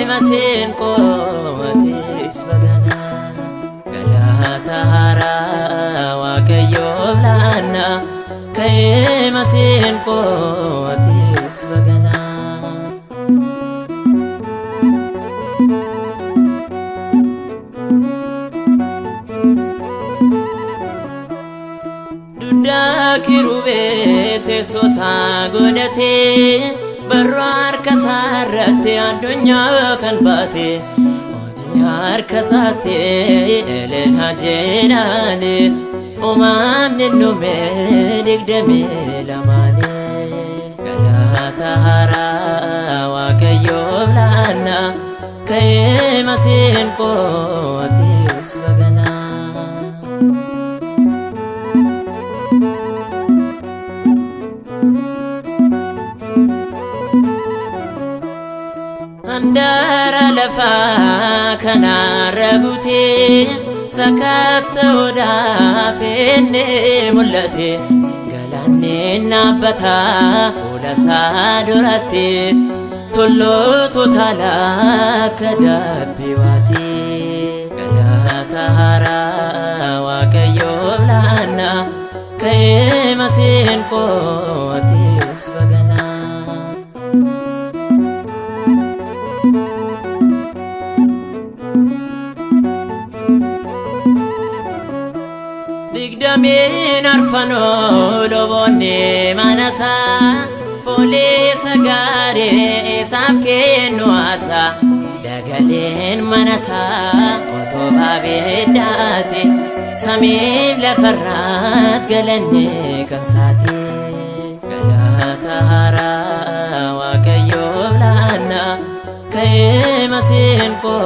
masinko atis bagana galata hara waaqayyo lana ka'ee masinko atis bagana duda kirube tesosa godate barwar kasarate adunya kan bate ojiar kasate elel hajerane umam ninnume digdame lamane galata hara waaqayyo lana ka'ee masinko atis bagana andara lafa kana raguti sakat oda fenne mulate galanne nabata fuula sadurate tollo totala kajabbiwati galata hara waaqayyo lana ka'ee masinko atis bagana digdamin arfano lobonne manasa fole sagare esaf kenno asa dagalen manasa otoba bedate samib lafarrat galanne kansati galata hara waaqayyo lana ka'ee masinko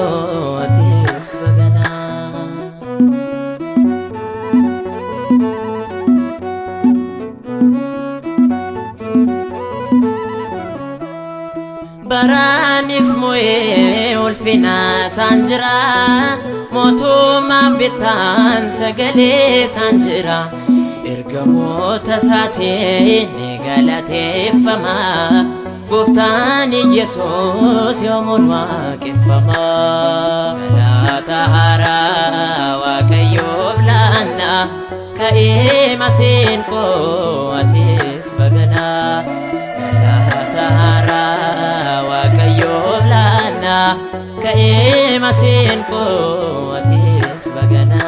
atis bagana baranis moe ulfina sanjira motuma bitan sagale sanjira ergamota sate negalate fama goftani yesus yomun waqifama galata hara waaqayyo lana ka'ee masinko atis bagana galata hara waaqayyo lana ka'ee masinko atis bagana